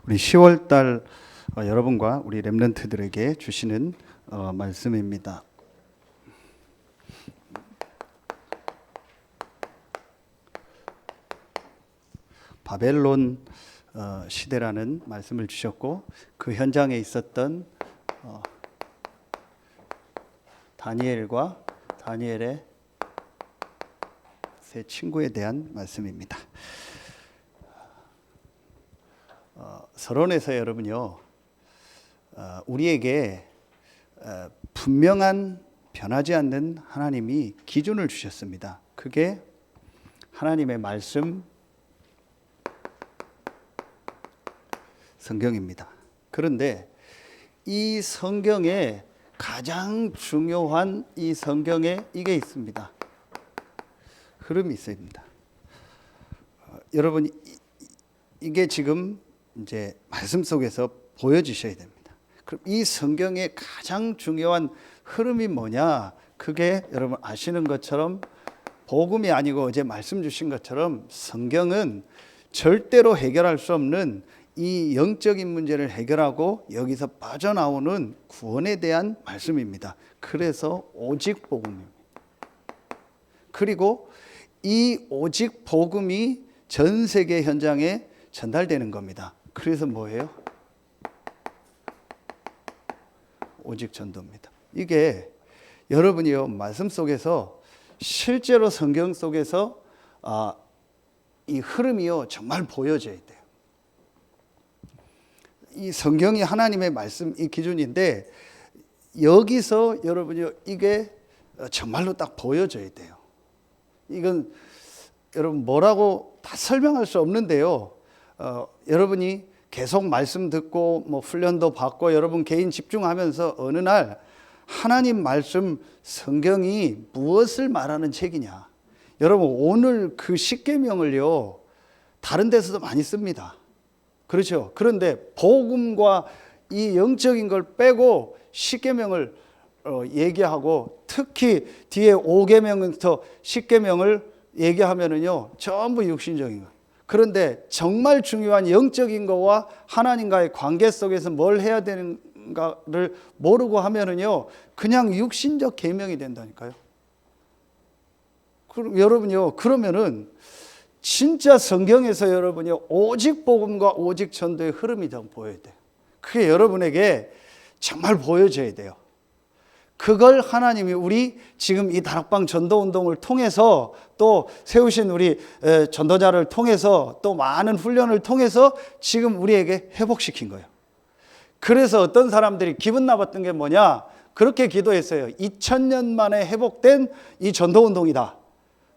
우리 10월 달 여러분과 우리 렘넌트들에게 주시는 말씀입니다. 바벨론 시대라는 말씀을 주셨고, 그 현장에 있었던 다니엘과 다니엘의 세 친구에 대한 말씀입니다. 서론에서 여러분요, 우리에게 분명한 변하지 않는 하나님이 기준을 주셨습니다. 그게 하나님의 말씀, 성경입니다. 그런데 이 성경에 가장 중요한 이 성경에 이게 있습니다. 흐름이 있습니다. 여러분, 이게 지금 이제 말씀 속에서 보여주셔야 됩니다. 그럼 이 성경의 가장 중요한 흐름이 뭐냐? 그게 여러분 아시는 것처럼 복음이 아니고 어제 말씀 주신 것처럼 성경은 절대로 해결할 수 없는 이 영적인 문제를 해결하고 여기서 빠져나오는 구원에 대한 말씀입니다. 그래서 오직 복음입니다. 그리고 이 오직 복음이 전 세계 현장에 전달되는 겁니다. 그래서 뭐예요? 오직 전도입니다. 이게 여러분이요, 말씀 속에서 실제로 성경 속에서 이 흐름이요 정말 보여져야 돼요. 이 성경이 하나님의 말씀 이 기준인데 여기서 여러분이요 이게 정말로 딱 보여져야 돼요. 이건 여러분 뭐라고 다 설명할 수 없는데요. 여러분이 계속 말씀 듣고 뭐 훈련도 받고 여러분 개인 집중하면서 어느 날 하나님 말씀 성경이 무엇을 말하는 책이냐. 여러분 오늘 그 십계명을요 다른 데서도 많이 씁니다. 그렇죠. 그런데 복음과 이 영적인 걸 빼고 십계명을 얘기하고 특히 뒤에 5계명부터 10계명을 얘기하면은요 전부 육신적인 거예요. 그런데 정말 중요한 영적인 거와 하나님과의 관계 속에서 뭘 해야 되는가를 모르고 하면은요 그냥 육신적 계명이 된다니까요. 그럼 여러분요 그러면은 진짜 성경에서 여러분요 오직 복음과 오직 전도의 흐름이 좀 보여야 돼요. 그게 여러분에게 정말 보여져야 돼요. 그걸 하나님이 우리 지금 이 다락방 전도운동을 통해서 또 세우신 우리 전도자를 통해서 또 많은 훈련을 통해서 지금 우리에게 회복시킨 거예요. 그래서 어떤 사람들이 기분 나빴던 게 뭐냐? 그렇게 기도했어요. 2000년 만에 회복된 이 전도운동이다.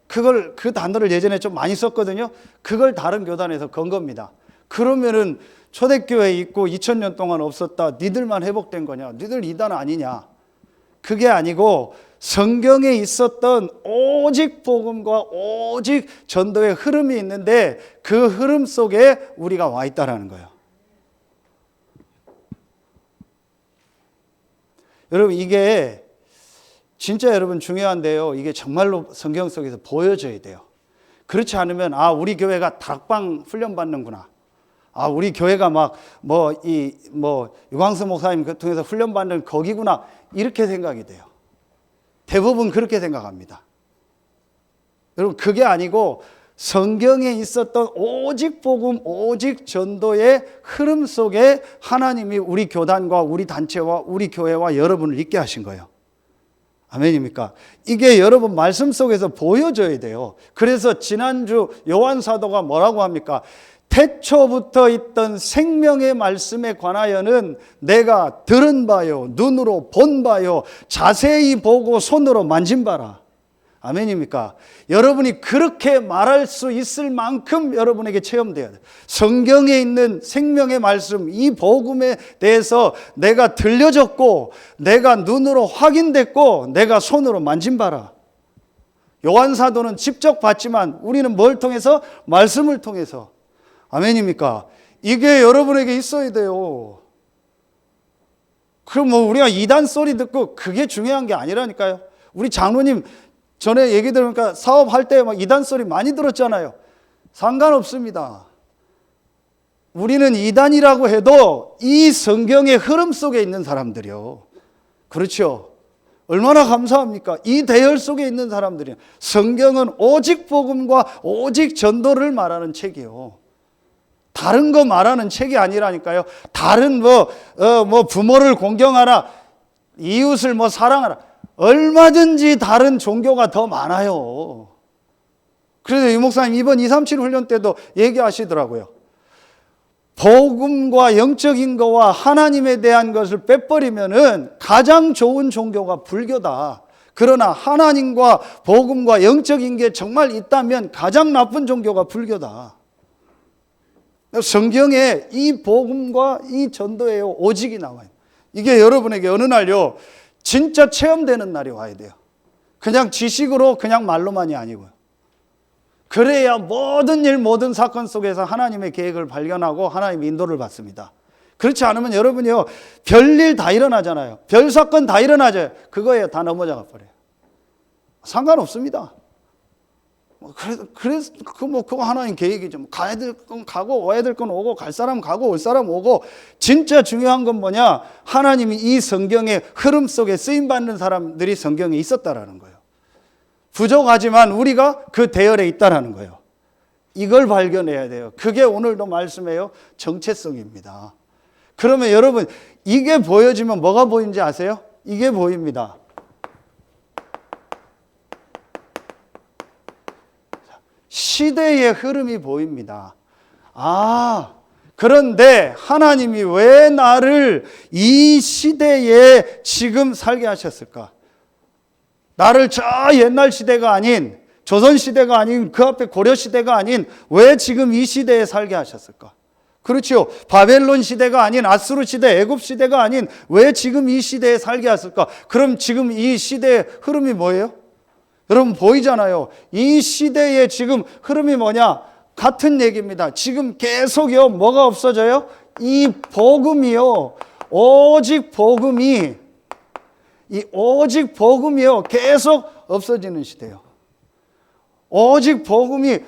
그 단어를 예전에 좀 많이 썼거든요. 그걸 다른 교단에서 건 겁니다. 그러면은 초대교회에 있고 2000년 동안 없었다. 니들만 회복된 거냐? 니들 이단 아니냐? 그게 아니고 성경에 있었던 오직 복음과 오직 전도의 흐름이 있는데 그 흐름 속에 우리가 와 있다라는 거예요. 여러분 이게 진짜 여러분 중요한데요. 이게 정말로 성경 속에서 보여져야 돼요. 그렇지 않으면 우리 교회가 다락방 훈련 받는구나. 우리 교회가 유광수 목사님 통해서 훈련 받는 거기구나. 이렇게 생각이 돼요. 대부분 그렇게 생각합니다. 여러분 그게 아니고 성경에 있었던 오직 복음, 오직 전도의 흐름 속에 하나님이 우리 교단과 우리 단체와 우리 교회와 여러분을 있게 하신 거예요. 아멘입니까? 이게 여러분 말씀 속에서 보여져야 돼요. 그래서 지난주 요한 사도가 뭐라고 합니까? 태초부터 있던 생명의 말씀에 관하여는 내가 들은 바요, 눈으로 본 바요, 자세히 보고 손으로 만진 바라. 아멘입니까? 여러분이 그렇게 말할 수 있을 만큼 여러분에게 체험돼야 돼요. 성경에 있는 생명의 말씀, 이 복음에 대해서 내가 들려졌고, 내가 눈으로 확인됐고, 내가 손으로 만진 바라. 요한 사도는 직접 봤지만 우리는 뭘 통해서? 말씀을 통해서. 아멘입니까? 이게 여러분에게 있어야 돼요. 그럼 우리가 이단 소리 듣고 그게 중요한 게 아니라니까요. 우리 장로님 전에 얘기 들으니까 사업할 때 이단 소리 많이 들었잖아요. 상관없습니다. 우리는 이단이라고 해도 이 성경의 흐름 속에 있는 사람들이요. 그렇죠. 얼마나 감사합니까? 이 대열 속에 있는 사람들이요. 성경은 오직 복음과 오직 전도를 말하는 책이요. 다른 거 말하는 책이 아니라니까요. 다른 부모를 공경하라, 이웃을 사랑하라. 얼마든지 다른 종교가 더 많아요. 그래서 유 목사님 이번 237 훈련 때도 얘기하시더라고요. 복음과 영적인 거와 하나님에 대한 것을 빼버리면은 가장 좋은 종교가 불교다. 그러나 하나님과 복음과 영적인 게 정말 있다면 가장 나쁜 종교가 불교다. 성경에 이 복음과 이 전도예요. 오직이 나와요. 이게 여러분에게 어느 날요 진짜 체험되는 날이 와야 돼요. 그냥 지식으로 그냥 말로만이 아니고요. 그래야 모든 일 모든 사건 속에서 하나님의 계획을 발견하고 하나님의 인도를 받습니다. 그렇지 않으면 여러분이요 별일 다 일어나잖아요. 별 사건 다 일어나죠. 그거에 다 넘어가 버려요. 상관없습니다. 그래서 그거 하나님 계획이죠. 가야 될 건 가고 와야 될 건 오고 갈 사람 가고 올 사람 오고. 진짜 중요한 건 뭐냐? 하나님이 이 성경의 흐름 속에 쓰임 받는 사람들이 성경에 있었다라는 거예요. 부족하지만 우리가 그 대열에 있다라는 거예요. 이걸 발견해야 돼요. 그게 오늘도 말씀해요. 정체성입니다. 그러면 여러분 이게 보여지면 뭐가 보이는지 아세요? 이게 보입니다. 시대의 흐름이 보입니다. 그런데 하나님이 왜 나를 이 시대에 지금 살게 하셨을까? 나를 저 옛날 시대가 아닌 조선시대가 아닌 그 앞에 고려시대가 아닌 왜 지금 이 시대에 살게 하셨을까? 그렇죠. 바벨론 시대가 아닌 아수르 시대, 애굽 시대가 아닌 왜 지금 이 시대에 살게 하셨을까? 그럼 지금 이 시대의 흐름이 뭐예요? 여러분 보이잖아요. 이 시대의 지금 흐름이 뭐냐? 같은 얘기입니다. 지금 계속요 뭐가 없어져요? 이 복음이요. 오직 복음이요 계속 없어지는 시대예요. 오직 복음이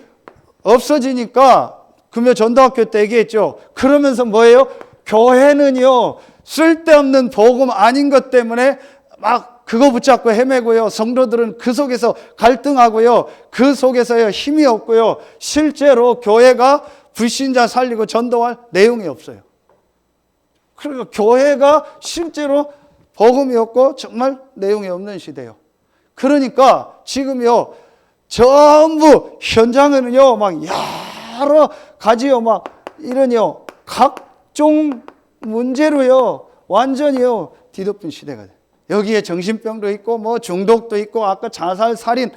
없어지니까 금요 전도학교 때 얘기했죠. 그러면서 뭐예요? 교회는요 쓸데없는 복음 아닌 것 때문에 막 그거 붙잡고 헤매고요. 성도들은 그 속에서 갈등하고요. 그 속에서요 힘이 없고요. 실제로 교회가 불신자 살리고 전도할 내용이 없어요. 그러니까 교회가 실제로 복음이 없고 정말 내용이 없는 시대예요. 그러니까 지금요 전부 현장에는요 막 여러 가지요 막 이런요 각종 문제로요 완전히요 뒤덮인 시대가 돼요. 여기에 정신병도 있고 중독도 있고 아까 자살, 살인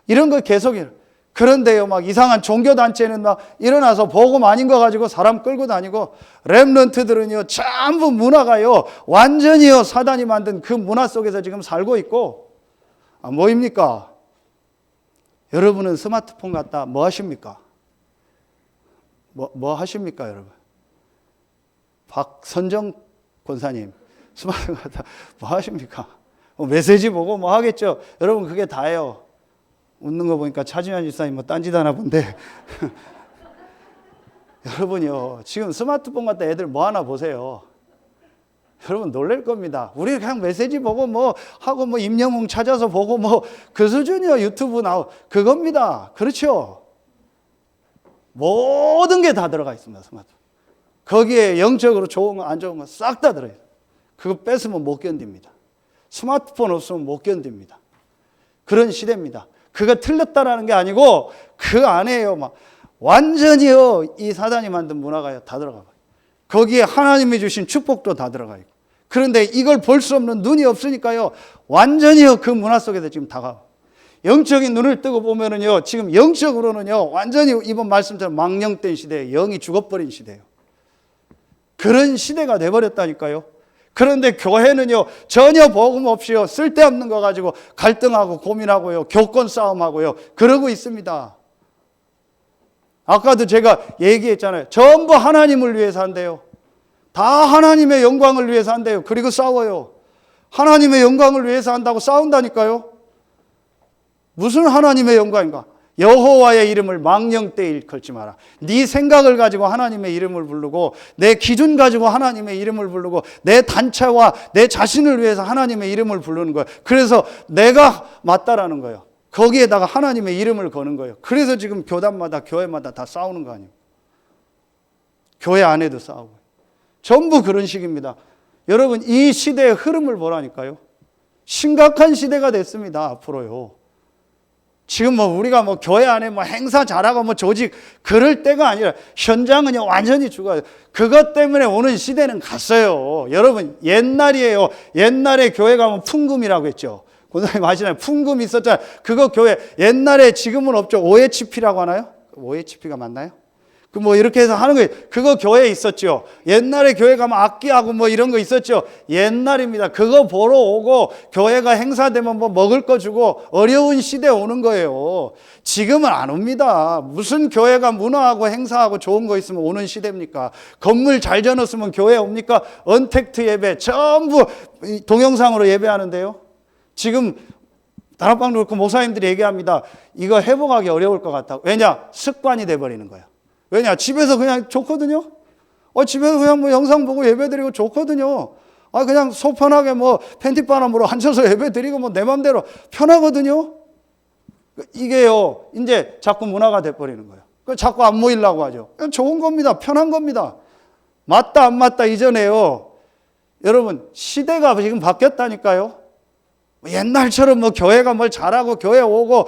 이런 거 계속해요. 그런데요 막 이상한 종교단체는 막 일어나서 복음 아닌 거 가지고 사람 끌고 다니고 렘넌트들은요 전부 문화가요 완전히요 사단이 만든 그 문화 속에서 지금 살고 있고 뭐입니까? 여러분은 스마트폰 갖다 뭐 하십니까? 뭐 하십니까 여러분? 박선정 권사님 스마트폰 갖다 뭐 하십니까? 메시지 보고 뭐 하겠죠. 여러분 그게 다예요. 웃는 거 보니까 차준현 집사님 딴짓 하나 본데 여러분이요 지금 스마트폰 갖다 애들 뭐 하나 보세요. 여러분 놀랄 겁니다. 우리 그냥 메시지 보고 하고 임영웅 찾아서 보고 그 수준이요. 유튜브 나오고 그겁니다. 그렇죠. 모든 게 다 들어가 있습니다. 스마트폰. 거기에 영적으로 좋은 거 안 좋은 거 싹 다 들어있어요. 그거 뺏으면 못 견딥니다. 스마트폰 없으면 못 견딥니다. 그런 시대입니다. 그거 틀렸다라는 게 아니고 그 안에요 완전히요 이 사단이 만든 문화가 다 들어가요. 거기에 하나님이 주신 축복도 다 들어가 있고. 그런데 이걸 볼 수 없는 눈이 없으니까요 완전히요 그 문화 속에서 지금 다가와. 영적인 눈을 뜨고 보면은요 지금 영적으로는요 완전히 이번 말씀처럼 망령된 시대에 영이 죽어버린 시대예요. 그런 시대가 돼버렸다니까요. 그런데 교회는요 전혀 복음 없이요 쓸데없는 거 가지고 갈등하고 고민하고요 교권 싸움하고요 그러고 있습니다. 아까도 제가 얘기했잖아요. 전부 하나님을 위해서 한대요. 다 하나님의 영광을 위해서 한대요. 그리고 싸워요. 하나님의 영광을 위해서 한다고 싸운다니까요. 무슨 하나님의 영광인가? 여호와의 이름을 망령되이 일컬지 마라. 네 생각을 가지고 하나님의 이름을 부르고 내 기준 가지고 하나님의 이름을 부르고 내 단체와 내 자신을 위해서 하나님의 이름을 부르는 거예요. 그래서 내가 맞다라는 거예요. 거기에다가 하나님의 이름을 거는 거예요. 그래서 지금 교단마다 교회마다 다 싸우는 거 아니에요. 교회 안에도 싸우고 전부 그런 식입니다. 여러분 이 시대의 흐름을 보라니까요. 심각한 시대가 됐습니다. 앞으로요. 지금 우리가 교회 안에 행사 잘하고 조직 그럴 때가 아니라 현장은 완전히 죽어요. 그것 때문에 오는 시대는 갔어요. 여러분 옛날이에요. 옛날에 교회 가면 풍금이라고 했죠. 권사님 아시나요? 풍금 있었잖아요. 그거 교회 옛날에 지금은 없죠. OHP라고 하나요? OHP가 맞나요? 이렇게 해서 하는 거예요. 그거 교회에 있었죠. 옛날에 교회 가면 악기하고 이런 거 있었죠. 옛날입니다. 그거 보러 오고 교회가 행사되면 먹을 거 주고 어려운 시대 오는 거예요. 지금은 안 옵니다. 무슨 교회가 문화하고 행사하고 좋은 거 있으면 오는 시대입니까? 건물 잘 지어놓으면 교회 옵니까? 언택트 예배 전부 동영상으로 예배하는데요. 지금 다락방 그렇고 목사님들이 얘기합니다. 이거 회복하기 어려울 것 같다고. 왜냐? 습관이 돼버리는 거예요. 왜냐? 집에서 그냥 좋거든요. 집에서 그냥 영상 보고 예배 드리고 좋거든요. 그냥 속 편하게 팬티바람으로 앉아서 예배 드리고 내 맘대로 편하거든요. 이게요, 이제 자꾸 문화가 돼버리는 거예요. 자꾸 안 모이려고 하죠. 좋은 겁니다. 편한 겁니다. 맞다, 안 맞다 이전에요. 여러분, 시대가 지금 바뀌었다니까요. 옛날처럼 교회가 뭘 잘하고 교회 오고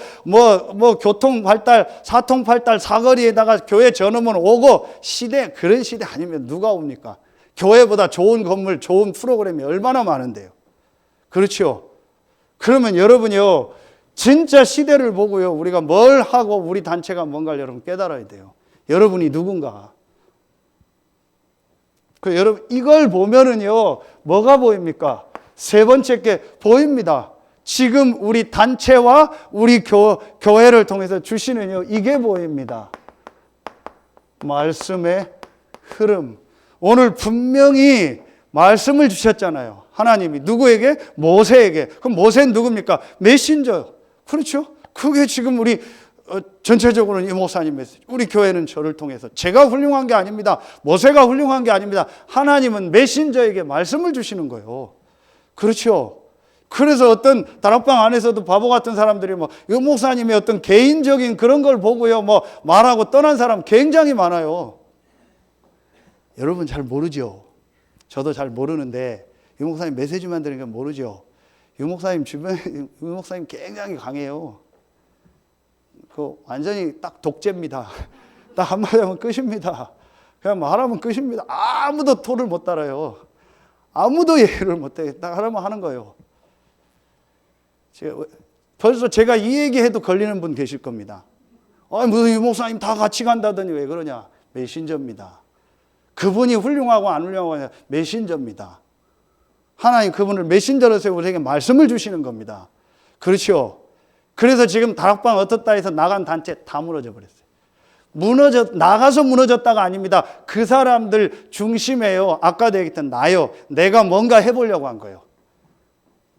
교통 발달, 사통 발달, 사거리에다가 교회 전으면 오고 그런 시대 아니면 누가 옵니까? 교회보다 좋은 건물, 좋은 프로그램이 얼마나 많은데요. 그렇죠? 그러면 여러분이요, 진짜 시대를 보고요, 우리가 뭘 하고 우리 단체가 뭔가를 여러분 깨달아야 돼요. 여러분이 누군가. 여러분, 이걸 보면은요, 뭐가 보입니까? 세 번째 게 보입니다. 지금 우리 단체와 우리 교회를 통해서 주시는요, 이게 보입니다. 말씀의 흐름. 오늘 분명히 말씀을 주셨잖아요. 하나님이 누구에게? 모세에게. 그럼 모세는 누굽니까? 메신저요. 그렇죠? 그게 지금 우리 전체적으로는 이 목사님 메시지. 우리 교회는 저를 통해서 제가 훌륭한 게 아닙니다. 모세가 훌륭한 게 아닙니다. 하나님은 메신저에게 말씀을 주시는 거예요. 그렇죠. 그래서 어떤 다락방 안에서도 바보 같은 사람들이 이 목사님의 어떤 개인적인 그런 걸 보고요, 말하고 떠난 사람 굉장히 많아요. 여러분 잘 모르죠. 저도 잘 모르는데 이 목사님 메시지만 들으니까 모르죠. 이 목사님 주변에 이 목사님 굉장히 강해요. 완전히 딱 독재입니다. 딱 한마디 하면 끝입니다. 그냥 말하면 끝입니다. 아무도 토를 못 달아요. 아무도 예를 못해. 딱 하라면 하는 거예요. 벌써 제가 이 얘기해도 걸리는 분 계실 겁니다. 무슨 이 목사님 다 같이 간다더니 왜 그러냐? 메신저입니다. 그분이 훌륭하고 안 훌륭하고 아니라 메신저입니다. 하나님 그분을 메신저로 세우고 우리에게 말씀을 주시는 겁니다. 그렇죠? 그래서 지금 다락방 어떻다 해서 나간 단체 다 무너져 버렸어요. 나가서 무너졌다가 아닙니다. 그 사람들 중심에요. 아까도 얘기했던 나요. 내가 뭔가 해보려고 한 거예요.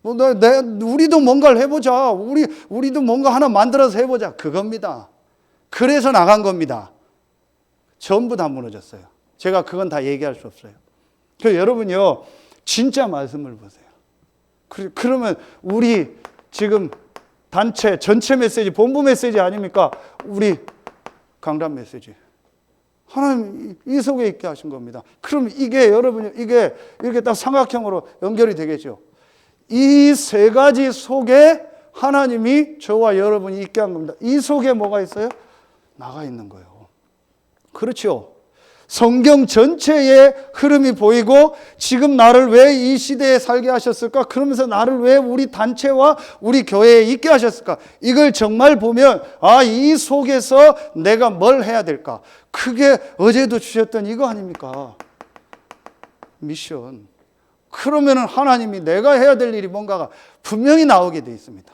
우리도 뭔가를 해보자. 우리도 뭔가 하나 만들어서 해보자. 그겁니다. 그래서 나간 겁니다. 전부 다 무너졌어요. 제가 그건 다 얘기할 수 없어요. 그래서 여러분요, 진짜 말씀을 보세요. 그러면 우리 지금 단체, 전체 메시지, 본부 메시지 아닙니까? 우리 강단 메시지. 하나님 이 속에 있게 하신 겁니다. 그럼 이게 여러분, 이게 이렇게 딱 삼각형으로 연결이 되겠죠. 이 세 가지 속에 하나님이 저와 여러분이 있게 한 겁니다. 이 속에 뭐가 있어요? 나가 있는 거예요. 그렇죠. 성경 전체의 흐름이 보이고 지금 나를 왜 이 시대에 살게 하셨을까? 그러면서 나를 왜 우리 단체와 우리 교회에 있게 하셨을까? 이걸 정말 보면 이 속에서 내가 뭘 해야 될까? 그게 어제도 주셨던 이거 아닙니까? 미션. 그러면 하나님이 내가 해야 될 일이 뭔가가 분명히 나오게 돼 있습니다.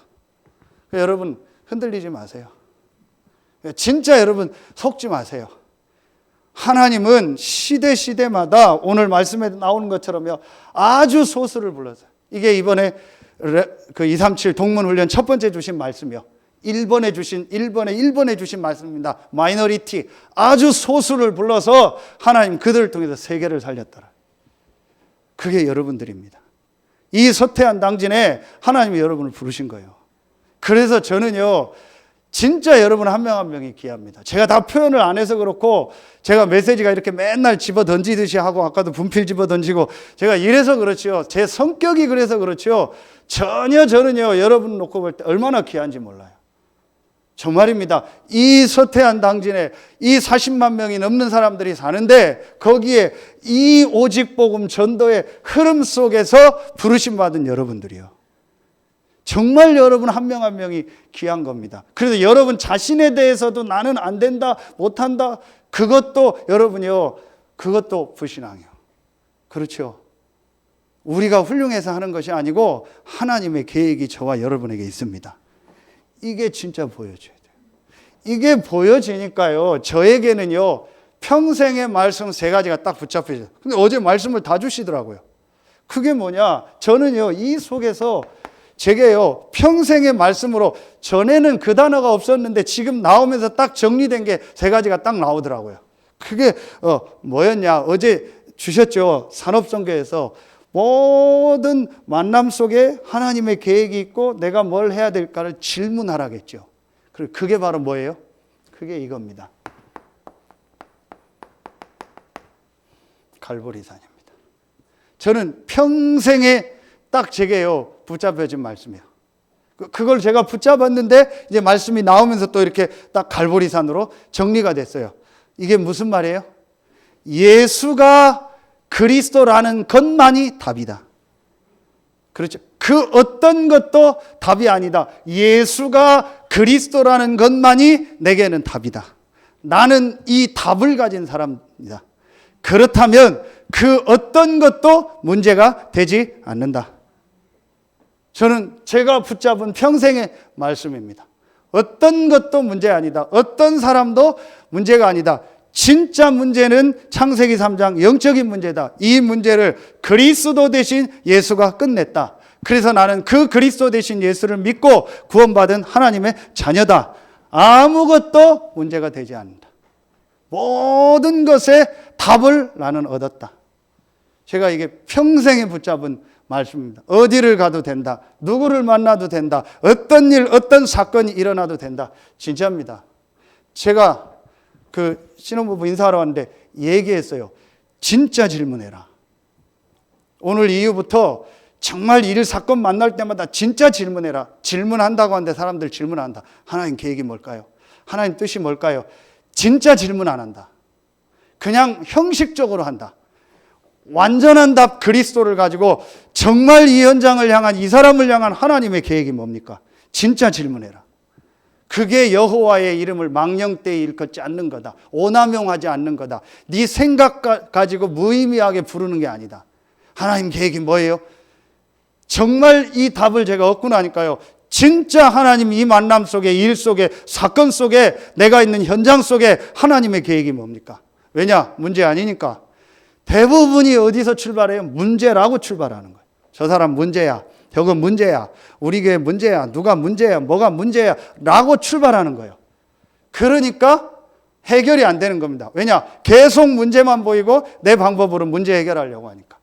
여러분 흔들리지 마세요. 진짜 여러분 속지 마세요. 하나님은 시대마다 오늘 말씀에 나오는 것처럼요, 아주 소수를 불러서, 이게 이번에 그 237 동문훈련 첫 번째 주신 말씀이요. 1번에 주신 말씀입니다. 마이너리티, 아주 소수를 불러서 하나님 그들을 통해서 세계를 살렸더라. 그게 여러분들입니다. 이 서태한 당진에 하나님이 여러분을 부르신 거예요. 그래서 저는요, 진짜 여러분 한 명 한 명이 귀합니다. 제가 다 표현을 안 해서 그렇고, 제가 메시지가 이렇게 맨날 집어 던지듯이 하고, 아까도 분필 집어 던지고, 제가 이래서 그렇지요. 제 성격이 그래서 그렇지요. 전혀 저는요, 여러분 놓고 볼 때 얼마나 귀한지 몰라요. 정말입니다. 이 서태한 당진에 이 40만 명이 넘는 사람들이 사는데, 거기에 이 오직 복음 전도의 흐름 속에서 부르심 받은 여러분들이요. 정말 여러분 한 명 한 명이 귀한 겁니다. 그래서 여러분 자신에 대해서도 나는 안 된다, 못한다, 그것도 여러분이요, 그것도 불신앙이에요. 그렇죠. 우리가 훌륭해서 하는 것이 아니고 하나님의 계획이 저와 여러분에게 있습니다. 이게 진짜 보여줘야 돼요. 이게 보여지니까요, 저에게는요, 평생의 말씀 3가지가 딱 붙잡혀져요. 근데 어제 말씀을 다 주시더라고요. 그게 뭐냐? 저는요, 이 속에서 제게요, 평생의 말씀으로, 전에는 그 단어가 없었는데 지금 나오면서 딱 정리된 게 3가지가 딱 나오더라고요. 그게 뭐였냐? 어제 주셨죠. 산업선교에서 모든 만남 속에 하나님의 계획이 있고 내가 뭘 해야 될까를 질문하라겠죠. 그게 바로 뭐예요? 그게 이겁니다. 갈보리산입니다. 저는 평생에 딱 제게요, 붙잡혀진 말씀이에요. 그걸 제가 붙잡았는데 이제 말씀이 나오면서 또 이렇게 딱 갈보리산으로 정리가 됐어요. 이게 무슨 말이에요? 예수가 그리스도라는 것만이 답이다. 그렇죠. 그 어떤 것도 답이 아니다. 예수가 그리스도라는 것만이 내게는 답이다. 나는 이 답을 가진 사람입니다. 그렇다면 그 어떤 것도 문제가 되지 않는다. 저는 제가 붙잡은 평생의 말씀입니다. 어떤 것도 문제 아니다. 어떤 사람도 문제가 아니다. 진짜 문제는 창세기 3장 영적인 문제다. 이 문제를 그리스도 대신 예수가 끝냈다. 그래서 나는 그 그리스도 대신 예수를 믿고 구원받은 하나님의 자녀다. 아무것도 문제가 되지 않는다. 모든 것에 답을 나는 얻었다. 제가 이게 평생에 붙잡은 말씀입니다. 어디를 가도 된다. 누구를 만나도 된다. 어떤 일, 어떤 사건이 일어나도 된다. 진짜입니다. 제가 그 신혼부부 인사하러 왔는데 얘기했어요. 진짜 질문해라. 오늘 이후부터 정말 일, 사건 만날 때마다 진짜 질문해라. 질문한다고 하는데 사람들 질문한다. 하나님 계획이 뭘까요? 하나님 뜻이 뭘까요? 진짜 질문 안 한다. 그냥 형식적으로 한다. 완전한 답 그리스도를 가지고 정말 이 현장을 향한, 이 사람을 향한 하나님의 계획이 뭡니까? 진짜 질문해라. 그게 여호와의 이름을 망령되이 일컫지 않는 거다. 오남용하지 않는 거다. 네 생각 가지고 무의미하게 부르는 게 아니다. 하나님 계획이 뭐예요? 정말 이 답을 제가 얻고 나니까요, 진짜 하나님 이 만남 속에, 일 속에, 사건 속에, 내가 있는 현장 속에 하나님의 계획이 뭡니까? 왜냐? 문제 아니니까. 대부분이 어디서 출발해요? 문제라고 출발하는 거예요. 저 사람 문제야. 저건 문제야. 우리 교회 문제야. 누가 문제야. 뭐가 문제야. 라고 출발하는 거예요. 그러니까 해결이 안 되는 겁니다. 왜냐? 계속 문제만 보이고 내 방법으로 문제 해결하려고 하니까.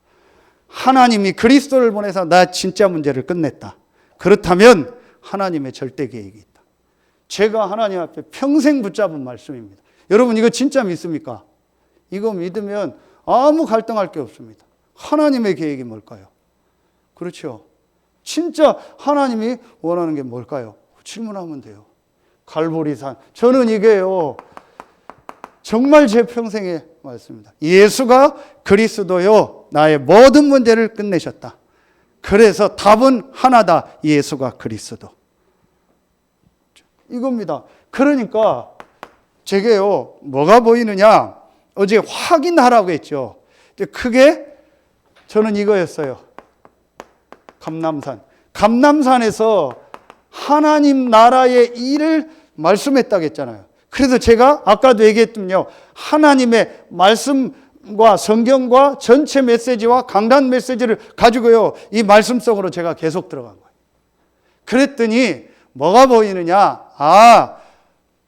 하나님이 그리스도를 보내서 나 진짜 문제를 끝냈다. 그렇다면 하나님의 절대 계획이 있다. 제가 하나님 앞에 평생 붙잡은 말씀입니다. 여러분 이거 진짜 믿습니까? 이거 믿으면 아무 갈등할 게 없습니다. 하나님의 계획이 뭘까요? 그렇죠. 진짜 하나님이 원하는 게 뭘까요? 질문하면 돼요. 갈보리산. 저는 이게요, 정말 제 평생의 말씀입니다. 예수가 그리스도요, 나의 모든 문제를 끝내셨다. 그래서 답은 하나다. 예수가 그리스도. 이겁니다. 그러니까 제게요, 뭐가 보이느냐? 어제 확인하라고 했죠. 크게 저는 이거였어요. 감람산. 감람산에서 하나님 나라의 일을 말씀했다고 했잖아요. 그래서 제가 아까도 얘기했더니요, 하나님의 말씀과 성경과 전체 메시지와 강단 메시지를 가지고요, 이 말씀 속으로 제가 계속 들어간 거예요. 그랬더니 뭐가 보이느냐?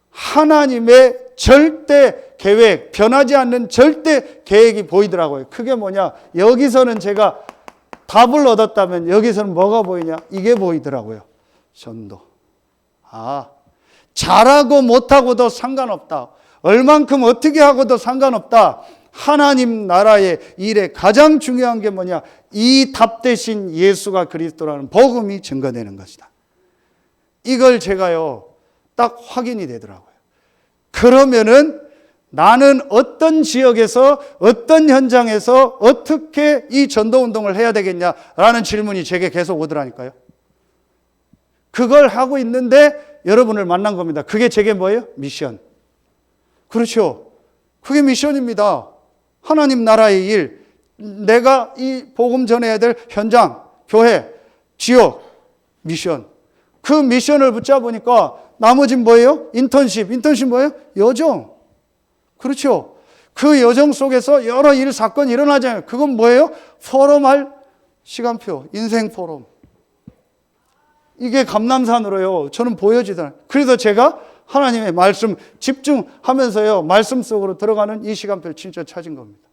하나님의 절대 계획, 변하지 않는 절대 계획이 보이더라고요. 그게 뭐냐? 여기서는 제가 답을 얻었다면 여기서는 뭐가 보이냐? 이게 보이더라고요. 전도. 잘하고 못하고도 상관없다. 얼만큼 어떻게 하고도 상관없다. 하나님 나라의 일에 가장 중요한 게 뭐냐? 이 답 대신 예수가 그리스도라는 복음이 증거되는 것이다. 이걸 제가요, 딱 확인이 되더라고요. 그러면은 나는 어떤 지역에서 어떤 현장에서 어떻게 이 전도운동을 해야 되겠냐라는 질문이 제게 계속 오더라니까요. 그걸 하고 있는데 여러분을 만난 겁니다. 그게 제게 뭐예요? 미션. 그렇죠. 그게 미션입니다. 하나님 나라의 일, 내가 이 복음 전해야 될 현장, 교회, 지역, 미션. 그 미션을 붙잡으니까 나머지는 뭐예요? 인턴십 뭐예요? 여정. 그렇죠. 그 여정 속에서 여러 일, 사건이 일어나잖아요. 그건 뭐예요? 포럼할 시간표, 인생 포럼. 이게 감람산으로요, 저는 보여지더라고요. 그래서 제가 하나님의 말씀 집중하면서요, 말씀 속으로 들어가는 이 시간표를 진짜 찾은 겁니다.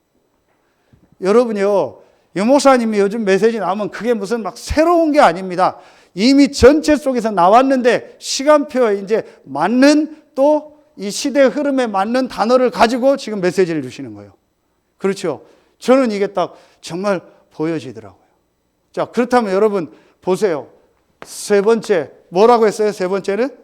여러분요, 유 목사님이 요즘 메시지 나오면 그게 무슨 막 새로운 게 아닙니다. 이미 전체 속에서 나왔는데 시간표에 이제 맞는 또 이 시대 흐름에 맞는 단어를 가지고 지금 메시지를 주시는 거예요. 그렇죠. 저는 이게 딱 정말 보여지더라고요. 자, 그렇다면 여러분 보세요. 세 번째, 뭐라고 했어요? 세 번째는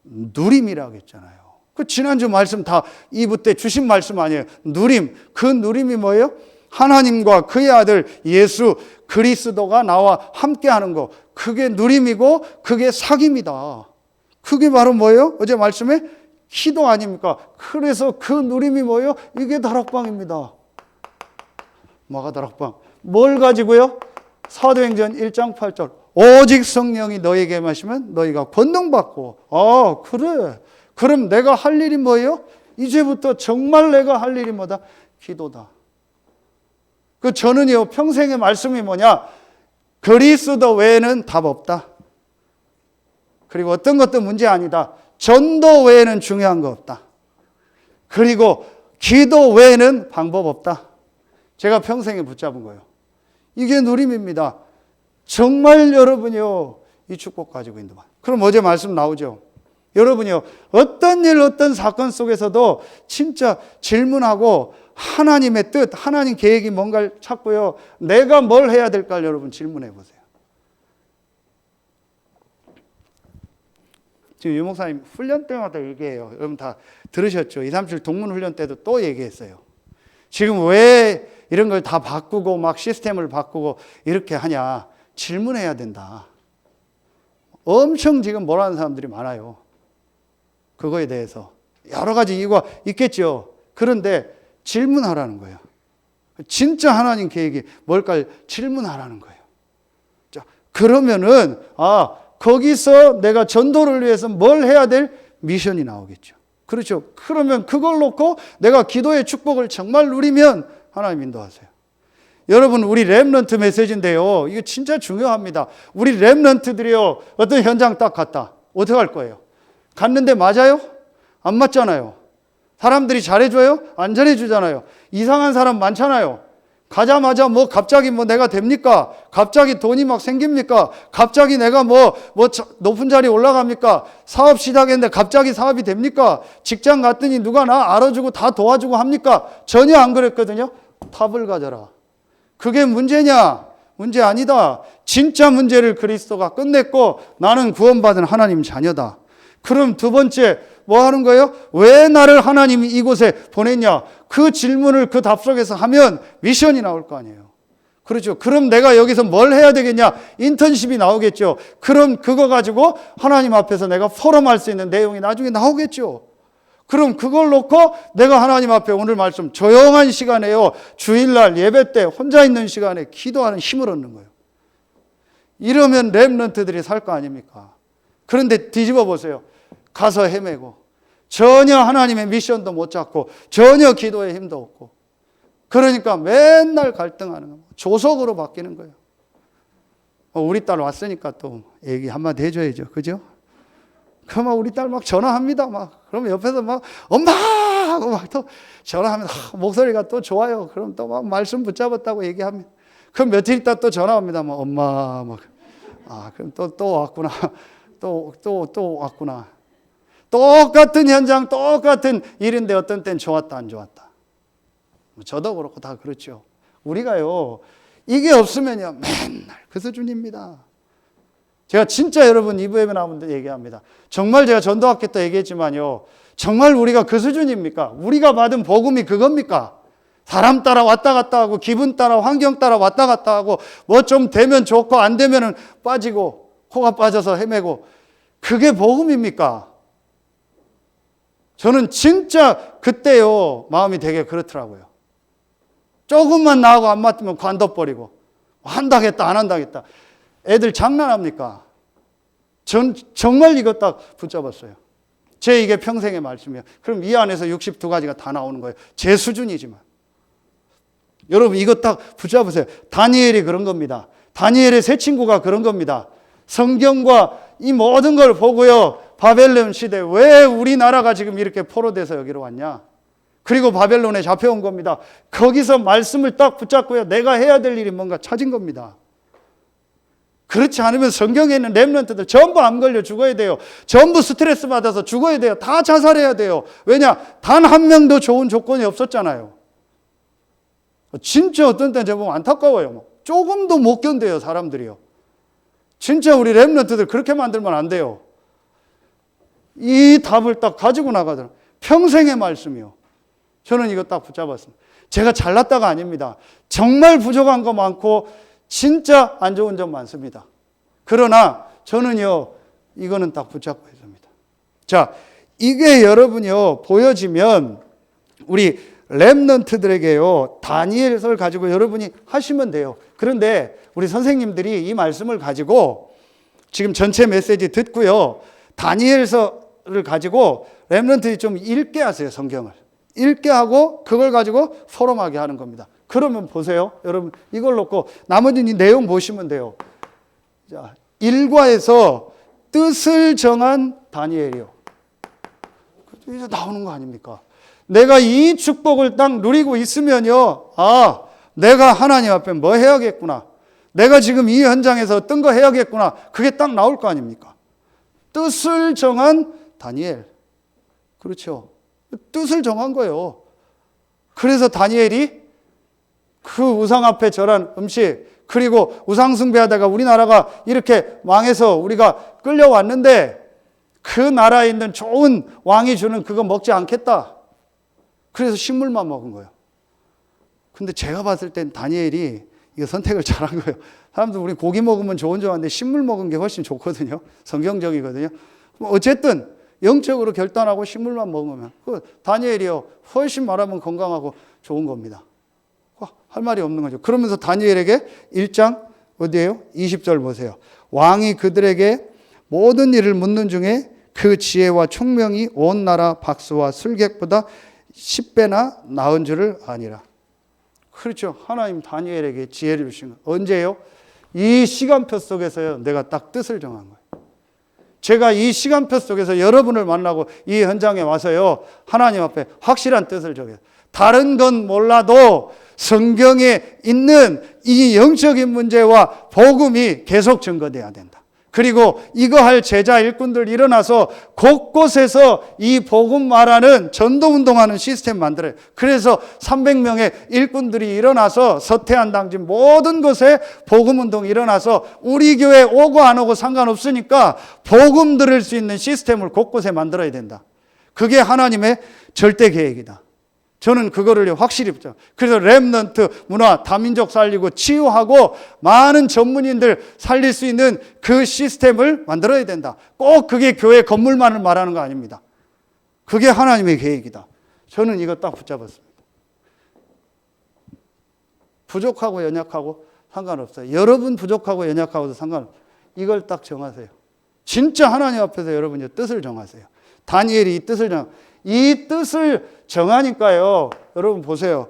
누림이라고 했잖아요. 그 지난주 말씀 다 2부 때 주신 말씀 아니에요. 누림. 그 누림이 뭐예요? 하나님과 그의 아들 예수 그리스도가 나와 함께하는 거. 그게 누림이고 그게 사귐이다. 그게 바로 뭐예요? 어제 말씀에 기도 아닙니까? 그래서 그 누림이 뭐예요? 이게 다락방입니다. 뭐가 다락방? 뭘 가지고요? 사도행전 1장 8절. 오직 성령이 너에게 마시면 너희가 권능받고. 그래. 그럼 내가 할 일이 뭐예요? 이제부터 정말 내가 할 일이 뭐다? 기도다. 저는요, 평생의 말씀이 뭐냐? 그리스도 외에는 답 없다. 그리고 어떤 것도 문제 아니다. 전도 외에는 중요한 거 없다. 그리고 기도 외에는 방법 없다. 제가 평생에 붙잡은 거예요. 이게 누림입니다. 정말 여러분이요, 이 축복 가지고 있는 것. 그럼 어제 말씀 나오죠. 여러분이요, 어떤 일, 어떤 사건 속에서도 진짜 질문하고 하나님의 뜻, 하나님 계획이 뭔가를 찾고요, 내가 뭘 해야 될까를 여러분 질문해 보세요. 지금 유 목사님 훈련 때마다 얘기해요. 여러분 다 들으셨죠? 237 동문 훈련 때도 또 얘기했어요. 지금 왜 이런 걸 다 바꾸고 막 시스템을 바꾸고 이렇게 하냐? 질문해야 된다. 엄청 지금 뭐라는 사람들이 많아요. 그거에 대해서. 여러 가지 이유가 있겠죠. 그런데 질문하라는 거예요. 진짜 하나님 계획이 뭘까 질문하라는 거예요. 자, 그러면은, 거기서 내가 전도를 위해서 뭘 해야 될 미션이 나오겠죠. 그렇죠. 그러면 그걸 놓고 내가 기도의 축복을 정말 누리면 하나님 인도하세요. 여러분, 우리 렘넌트 메시지인데요. 이거 진짜 중요합니다. 우리 렘넌트들이요, 어떤 현장 딱 갔다. 어떻게 할 거예요? 갔는데 맞아요? 안 맞잖아요. 사람들이 잘해줘요? 안 잘해주잖아요. 이상한 사람 많잖아요. 가자마자 갑자기 내가 됩니까? 갑자기 돈이 막 생깁니까? 갑자기 내가 높은 자리에 올라갑니까? 사업 시작했는데 갑자기 사업이 됩니까? 직장 갔더니 누가 나 알아주고 다 도와주고 합니까? 전혀 안 그랬거든요. 답을 가져라. 그게 문제냐? 문제 아니다. 진짜 문제를 그리스도가 끝냈고 나는 구원받은 하나님 자녀다. 그럼 두 번째 뭐 하는 거예요? 왜 나를 하나님이 이곳에 보냈냐? 그 질문을 그 답 속에서 하면 미션이 나올 거 아니에요. 그렇죠. 그럼 내가 여기서 뭘 해야 되겠냐? 인턴십이 나오겠죠. 그럼 그거 가지고 하나님 앞에서 내가 포럼할 수 있는 내용이 나중에 나오겠죠. 그럼 그걸 놓고 내가 하나님 앞에 오늘 말씀 조용한 시간에요. 주일날 예배 때 혼자 있는 시간에 기도하는 힘을 얻는 거예요. 이러면 렘넌트들이 살 거 아닙니까? 그런데 뒤집어 보세요. 가서 헤매고 전혀 하나님의 미션도 못 잡고 전혀 기도에 힘도 없고 그러니까 맨날 갈등하는 거예요. 조석으로 바뀌는 거예요. 우리 딸 왔으니까 또 얘기 한마디 해줘야죠. 그죠? 그러면 우리 딸 막 전화합니다. 막. 그러면 옆에서 막 엄마! 하고 막 또 전화하면 목소리가 또 좋아요. 그럼 또 막 말씀 붙잡았다고 얘기하면. 그럼 며칠 있다 또 전화옵니다. 막 엄마 막. 그럼 또 왔구나. 또 왔구나. 똑같은 현장, 똑같은 일인데 어떤 땐 좋았다, 안 좋았다. 저도 그렇고 다 그렇죠. 우리가요, 이게 없으면요, 맨날 그 수준입니다. 제가 진짜 여러분 이브에게 나오는 데 얘기합니다. 정말 제가 전도학교 때 얘기했지만요, 정말 우리가 그 수준입니까? 우리가 받은 복음이 그겁니까? 사람 따라 왔다 갔다 하고 기분 따라 환경 따라 왔다 갔다 하고 뭐 좀 되면 좋고 안 되면은 빠지고 코가 빠져서 헤매고 그게 복음입니까? 저는 진짜 그때요 마음이 되게 그렇더라고요. 조금만 나하고 안 맞으면 관둬버리고 한다겠다 안 한다겠다. 애들 장난합니까? 전 정말 이거 딱 붙잡았어요. 제 이게 평생의 말씀이에요. 그럼 이 안에서 62가지가 다 나오는 거예요. 제 수준이지만. 여러분 이거 딱 붙잡으세요. 다니엘이 그런 겁니다. 다니엘의 세 친구가 그런 겁니다. 성경과 이 모든 걸 보고요. 바벨론 시대 왜 우리나라가 지금 이렇게 포로돼서 여기로 왔냐. 그리고 바벨론에 잡혀온 겁니다. 거기서 말씀을 딱 붙잡고요. 내가 해야 될 일이 뭔가 찾은 겁니다. 그렇지 않으면 성경에 있는 렘넌트들 전부 암 걸려 죽어야 돼요. 전부 스트레스 받아서 죽어야 돼요. 다 자살해야 돼요. 왜냐? 단 한 명도 좋은 조건이 없었잖아요. 진짜 어떤 때는 저 보면 안타까워요. 조금도 못 견뎌요, 사람들이요. 진짜 우리 렘넌트들 그렇게 만들면 안 돼요. 이 답을 딱 가지고 나가더라고요. 평생의 말씀이요. 저는 이거 딱 붙잡았습니다. 제가 잘났다가 아닙니다. 정말 부족한 거 많고 진짜 안 좋은 점 많습니다. 그러나 저는요, 이거는 딱 붙잡고 있습니다. 자, 이게 여러분이요, 보여지면 우리 렘넌트들에게요, 다니엘서를 가지고 여러분이 하시면 돼요. 그런데 우리 선생님들이 이 말씀을 가지고 지금 전체 메시지 듣고요, 다니엘서를 가지고 렘넌트들이 좀 읽게 하세요, 성경을. 읽게 하고 그걸 가지고 포럼하게 하는 겁니다. 그러면 보세요. 여러분 이걸 놓고 나머지는 이 내용 보시면 돼요. 자, 1과에서 뜻을 정한 다니엘이요. 이제 나오는 거 아닙니까? 내가 이 축복을 딱 누리고 있으면요. 내가 하나님 앞에 뭐 해야겠구나. 내가 지금 이 현장에서 어떤 거 해야겠구나. 그게 딱 나올 거 아닙니까? 뜻을 정한 다니엘. 그렇죠. 뜻을 정한 거예요. 그래서 다니엘이 그 우상 앞에 절한 음식, 그리고 우상 숭배하다가 우리나라가 이렇게 망해서 우리가 끌려왔는데 그 나라에 있는 좋은 왕이 주는 그거 먹지 않겠다. 그래서 식물만 먹은 거예요. 근데 제가 봤을 땐 다니엘이 이거 선택을 잘한 거예요. 사람들 우리 고기 먹으면 좋은 줄 아는데 식물 먹은 게 훨씬 좋거든요. 성경적이거든요. 어쨌든 영적으로 결단하고 식물만 먹으면 다니엘이요 훨씬 말하면 건강하고 좋은 겁니다. 할 말이 없는 거죠. 그러면서 다니엘에게 1장 어디예요? 20절 보세요. 왕이 그들에게 모든 일을 묻는 중에 그 지혜와 총명이 온 나라 박수와 술객보다 10배나 나은 줄을 아니라. 그렇죠. 하나님 다니엘에게 지혜를 주신 거. 언제요? 이 시간표 속에서요. 내가 딱 뜻을 정한 거예요. 제가 이 시간표 속에서 여러분을 만나고 이 현장에 와서요. 하나님 앞에 확실한 뜻을 정해요. 다른 건 몰라도 성경에 있는 이 영적인 문제와 복음이 계속 증거돼야 된다. 그리고 이거 할 제자 일꾼들 일어나서 곳곳에서 이 복음 말하는 전도운동하는 시스템 만들어요. 그래서 300명의 일꾼들이 일어나서 서태한 당진 모든 곳에 복음운동이 일어나서 우리 교회 오고 안 오고 상관없으니까 복음 들을 수 있는 시스템을 곳곳에 만들어야 된다. 그게 하나님의 절대 계획이다. 저는 그거를 확실히 붙잡아요. 그래서 렘넌트 문화, 다민족 살리고 치유하고 많은 전문인들 살릴 수 있는 그 시스템을 만들어야 된다. 꼭 그게 교회 건물만을 말하는 거 아닙니다. 그게 하나님의 계획이다. 저는 이거 딱 붙잡았습니다. 부족하고 연약하고 상관없어요. 여러분 부족하고 연약하고도 상관없어요. 이걸 딱 정하세요. 진짜 하나님 앞에서 여러분의 뜻을 정하세요. 다니엘이 이 뜻을 이 뜻을 정하니까요. 여러분 보세요.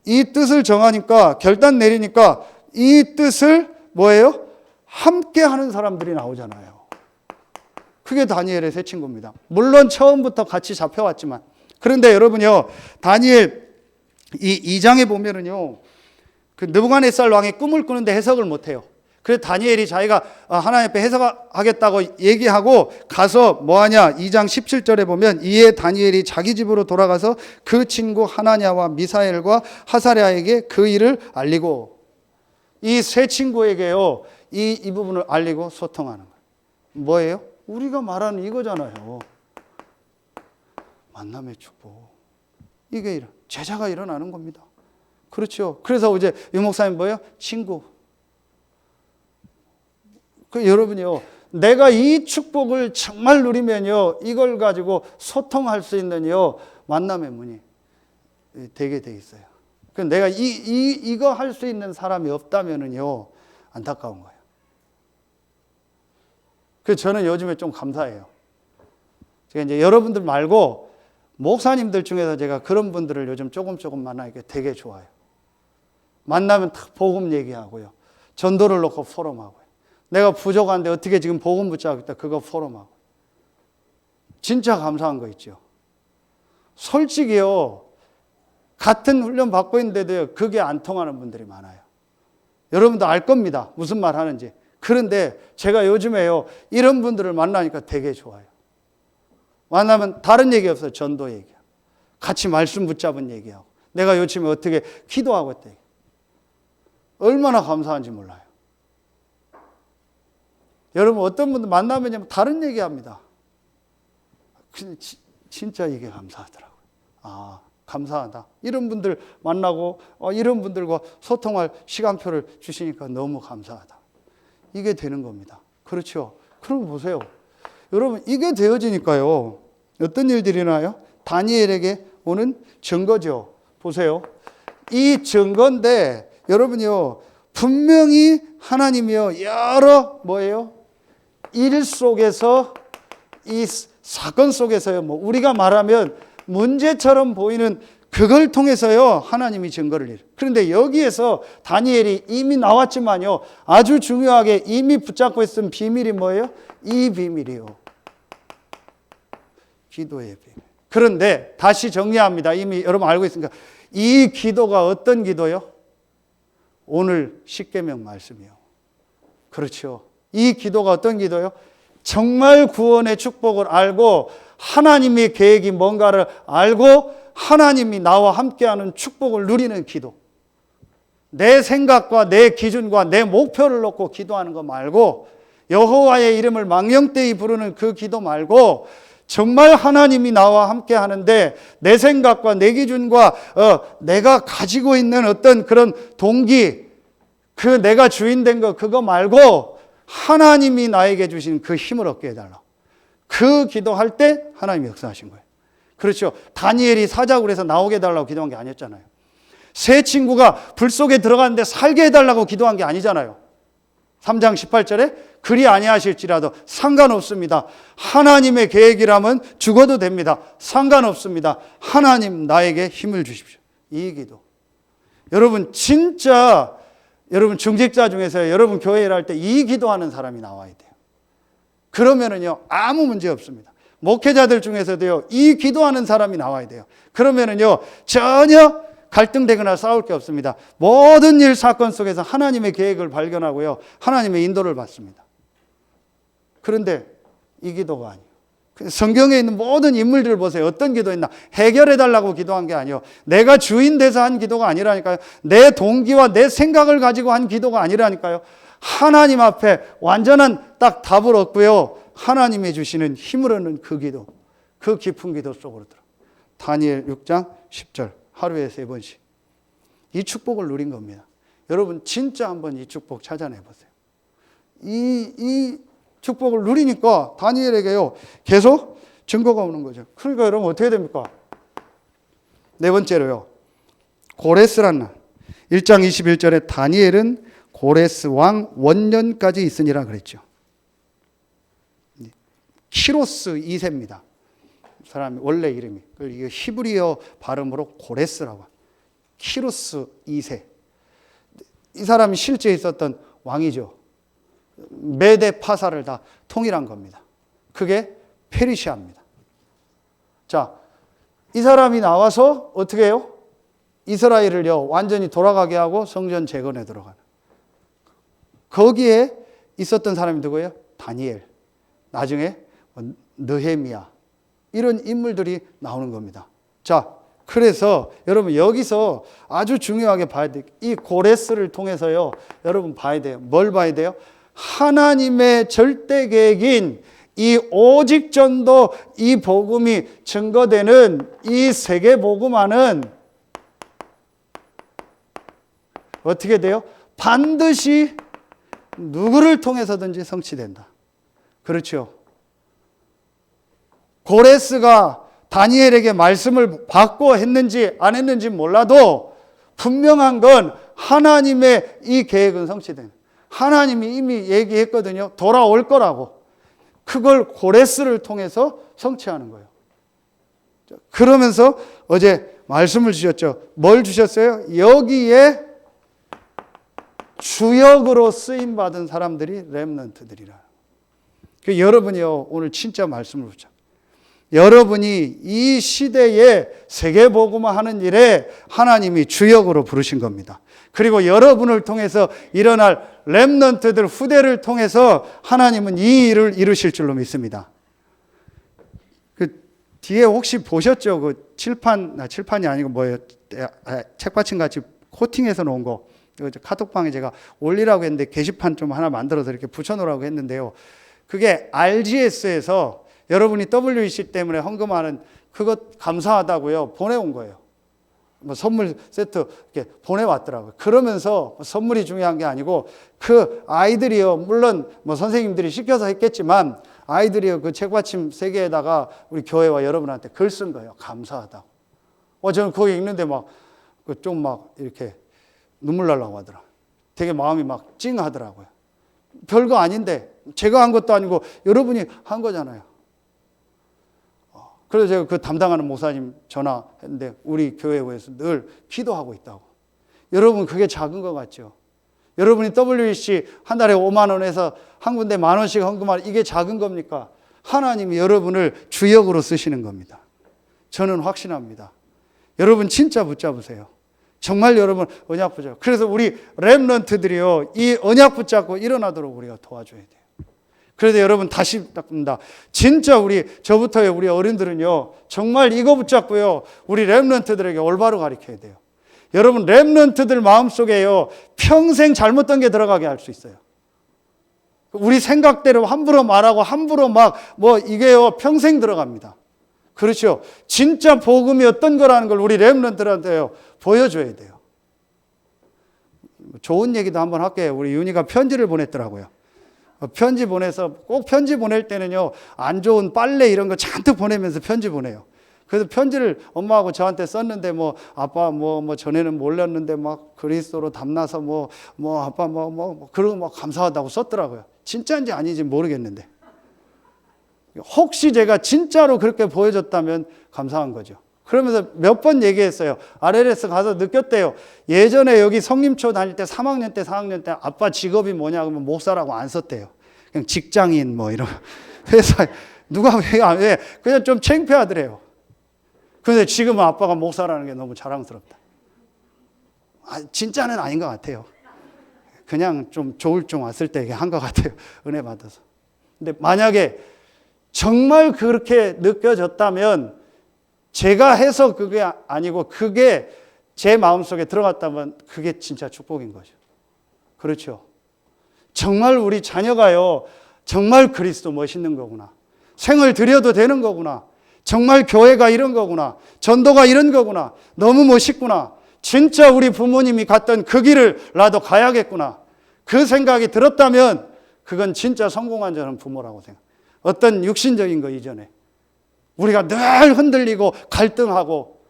이 뜻을 정하니까 결단 내리니까 이 뜻을 뭐예요? 함께 하는 사람들이 나오잖아요. 그게 다니엘의 새 친구입니다. 물론 처음부터 같이 잡혀왔지만. 그런데 여러분요, 다니엘 이 2장에 보면은요, 그 느부갓네살 왕이 꿈을 꾸는데 해석을 못해요. 그래서 다니엘이 자기가 하나님 앞에 해석하겠다고 얘기하고 가서 뭐하냐, 2장 17절에 보면 이에 다니엘이 자기 집으로 돌아가서 그 친구 하나냐와 미사엘과 하사랴에게 그 일을 알리고, 이 세 친구에게요 이 부분을 알리고 소통하는 거예요. 뭐예요? 우리가 말하는 이거잖아요. 만남의 축복. 이게 제자가 일어나는 겁니다. 그렇죠. 그래서 이제 유목사님 뭐예요? 친구. 여러분이요, 내가 이 축복을 정말 누리면요, 이걸 가지고 소통할 수 있는요, 만남의 문이 되게 돼 있어요. 내가 이거 할 수 있는 사람이 없다면은요, 안타까운 거예요. 그래서 저는 요즘에 좀 감사해요. 제가 이제 여러분들 말고 목사님들 중에서 제가 그런 분들을 요즘 조금 만나니까 되게 좋아요. 만나면 딱 복음 얘기하고요. 전도를 놓고 포럼하고요. 내가 부족한데 어떻게 지금 복음 붙잡고 있다, 그거 포럼하고. 진짜 감사한 거 있죠. 솔직히요, 같은 훈련 받고 있는데도요, 그게 안 통하는 분들이 많아요. 여러분도 알 겁니다. 무슨 말 하는지. 그런데 제가 요즘에요, 이런 분들을 만나니까 되게 좋아요. 만나면 다른 얘기 없어요. 전도 얘기. 같이 말씀 붙잡은 얘기하고. 내가 요즘에 어떻게 기도하고 있다. 얼마나 감사한지 몰라요. 여러분, 어떤 분들 만나면 다른 얘기 합니다. 진짜 이게 감사하더라고요. 아, 감사하다. 이런 분들 만나고 이런 분들과 소통할 시간표를 주시니까 너무 감사하다. 이게 되는 겁니다. 그렇죠? 그럼 보세요. 여러분, 이게 되어지니까요, 어떤 일들이 일어나요? 다니엘에게 오는 증거죠. 보세요. 이 증거인데, 여러분이요, 분명히 하나님이요, 여러 뭐예요? 일 속에서, 이 사건 속에서요, 뭐 우리가 말하면 문제처럼 보이는 그걸 통해서요, 하나님이 증거를 이뤄요. 그런데 여기에서 다니엘이 이미 나왔지만요, 아주 중요하게 이미 붙잡고 있던 비밀이 뭐예요? 이 비밀이요. 기도의 비밀. 그런데 다시 정리합니다. 이미 여러분 알고 있으니까. 이 기도가 어떤 기도요? 오늘 십계명 말씀이요. 그렇죠. 이 기도가 어떤 기도요? 정말 구원의 축복을 알고 하나님의 계획이 뭔가를 알고 하나님이 나와 함께하는 축복을 누리는 기도. 내 생각과 내 기준과 내 목표를 놓고 기도하는 거 말고, 여호와의 이름을 망령되이 부르는 그 기도 말고, 정말 하나님이 나와 함께 하는데 내 생각과 내 기준과 내가 가지고 있는 어떤 그런 동기, 그 내가 주인 된 거 그거 말고 하나님이 나에게 주신 그 힘을 얻게 해달라. 그 기도할 때 하나님이 역사하신 거예요. 그렇죠. 다니엘이 사자굴에서 나오게 해달라고 기도한 게 아니었잖아요. 세 친구가 불 속에 들어갔는데 살게 해달라고 기도한 게 아니잖아요. 3장 18절에 그리 아니하실지라도 상관없습니다. 하나님의 계획이라면 죽어도 됩니다. 상관없습니다. 하나님 나에게 힘을 주십시오. 이 기도. 여러분 진짜 여러분 중직자 중에서 여러분 교회 일할 때 이 기도하는 사람이 나와야 돼요. 그러면은요 아무 문제 없습니다. 목회자들 중에서도요 이 기도하는 사람이 나와야 돼요. 그러면은요 전혀 갈등되거나 싸울 게 없습니다. 모든 일 사건 속에서 하나님의 계획을 발견하고요 하나님의 인도를 받습니다. 그런데 이 기도가 아니에요. 성경에 있는 모든 인물들을 보세요. 어떤 기도했나? 해결해달라고 기도한 게 아니에요. 내가 주인 돼서 한 기도가 아니라니까요. 내 동기와 내 생각을 가지고 한 기도가 아니라니까요. 하나님 앞에 완전한 딱 답을 얻고요. 하나님이 주시는 힘을 얻는 그 기도, 그 깊은 기도 속으로 들어. 다니엘 6장 10절 하루에 3번씩. 이 축복을 누린 겁니다. 여러분 진짜 한번 이 축복 찾아내보세요. 이 축복을 누리니까 다니엘에게요 계속 증거가 오는 거죠. 그러니까 여러분 어떻게 됩니까? 네 번째로요, 고레스란 날 1장 21절에 다니엘은 고레스 왕 원년까지 있으니라 그랬죠. 키로스 2세입니다. 사람이 원래 이름이. 이게 히브리어 발음으로 고레스라고. 키로스 2세. 이 사람이 실제 있었던 왕이죠. 메데 파사를 다 통일한 겁니다. 그게 페르시아입니다. 자, 이 사람이 나와서 어떻게 해요? 이스라엘을요 완전히 돌아가게 하고 성전 재건에 들어가는. 거기에 있었던 사람이 누구예요? 다니엘. 나중에 느헤미야. 이런 인물들이 나오는 겁니다. 자, 그래서 여러분 여기서 아주 중요하게 봐야 돼요. 이 고레스를 통해서요 여러분 봐야 돼요. 뭘 봐야 돼요? 하나님의 절대 계획인 이 오직 전도, 이 복음이 증거되는 이 세계 복음화는 어떻게 돼요? 반드시 누구를 통해서든지 성취된다. 그렇죠. 고레스가 다니엘에게 말씀을 받고 했는지 안 했는지 몰라도 분명한 건 하나님의 이 계획은 성취된다. 하나님이 이미 얘기했거든요. 돌아올 거라고. 그걸 고레스를 통해서 성취하는 거예요. 그러면서 어제 말씀을 주셨죠. 뭘 주셨어요? 여기에 주역으로 쓰임받은 사람들이 렘넌트들이라. 여러분이요 오늘 진짜 말씀을 붙여. 여러분이 이 시대에 세계복음화 하는 일에 하나님이 주역으로 부르신 겁니다. 그리고 여러분을 통해서 일어날 렘넌트들 후대를 통해서 하나님은 이 일을 이루실 줄로 믿습니다. 그 뒤에 혹시 보셨죠? 그 칠판이 아니고 뭐예요? 책받침 같이 코팅해서 놓은 거. 카톡방에 제가 올리라고 했는데 게시판 좀 하나 만들어서 이렇게 붙여놓으라고 했는데요. 그게 RGS에서 여러분이 WEC 때문에 헌금하는 그것 감사하다고요. 보내온 거예요. 뭐 선물 세트 이렇게 보내왔더라고요. 그러면서 선물이 중요한 게 아니고 그 아이들이요. 물론 뭐 선생님들이 시켜서 했겠지만 아이들이요. 그 책받침 3개에다가 우리 교회와 여러분한테 글 쓴 거예요. 감사하다고. 저는 거기 읽는데 막 좀 막 이렇게 눈물 나려고 하더라. 되게 마음이 막 찡하더라고요. 별거 아닌데 제가 한 것도 아니고 여러분이 한 거잖아요. 그래서 제가 그 담당하는 목사님 전화했는데 우리 교회에서 늘 기도하고 있다고. 여러분 그게 작은 것 같죠? 여러분이 WEC 한 달에 5만 원에서 한 군데 10,000원씩 헌금하는 이게 작은 겁니까? 하나님이 여러분을 주역으로 쓰시는 겁니다. 저는 확신합니다. 여러분 진짜 붙잡으세요. 정말 여러분 언약 붙잡고. 그래서 우리 렘넌트들이요 이 언약 붙잡고 일어나도록 우리가 도와줘야 돼요. 그래서 여러분 다시 닦습니다. 진짜 저부터요 우리 어른들은요 정말 이거 붙잡고요 우리 렘넌트들에게 올바로 가르쳐야 돼요. 여러분 렘넌트들 마음속에요 평생 잘못된 게 들어가게 할 수 있어요. 우리 생각대로 함부로 말하고 함부로 막 이게요 평생 들어갑니다. 그렇죠. 진짜 복음이 어떤 거라는 걸 우리 렘넌트들한테요 보여줘야 돼요. 좋은 얘기도 한번 할게요. 우리 윤희가 편지를 보냈더라고요. 편지 보내서 꼭 편지 보낼 때는요 안 좋은 빨래 이런 거 잔뜩 보내면서 편지 보내요. 그래서 편지를 엄마하고 저한테 썼는데 아빠 전에는 몰랐는데 막 그리스도로 담나서 아빠 그러고 막 감사하다고 썼더라고요. 진짜인지 아닌지 모르겠는데 혹시 제가 진짜로 그렇게 보여줬다면 감사한 거죠. 그러면서 몇 번 얘기했어요. RLS 가서 느꼈대요. 예전에 여기 성림초 다닐 때 3학년 때 4학년 때 아빠 직업이 뭐냐 그러면 목사라고 안 썼대요. 그냥 직장인 이런 회사 누가 왜 그냥 좀 창피하더래요. 그런데 지금은 아빠가 목사라는 게 너무 자랑스럽다. 진짜는 아닌 것 같아요. 그냥 좀 조울증 왔을 때 한 것 같아요. 은혜 받아서. 근데 만약에 정말 그렇게 느껴졌다면 제가 해서 그게 아니고 그게 제 마음속에 들어갔다면 그게 진짜 축복인 거죠. 그렇죠. 정말 우리 자녀가요. 정말 그리스도 멋있는 거구나. 생을 드려도 되는 거구나. 정말 교회가 이런 거구나. 전도가 이런 거구나. 너무 멋있구나. 진짜 우리 부모님이 갔던 그 길을 나도 가야겠구나. 그 생각이 들었다면 그건 진짜 성공한 저는 부모라고 생각해요. 어떤 육신적인 거 이전에. 우리가 늘 흔들리고 갈등하고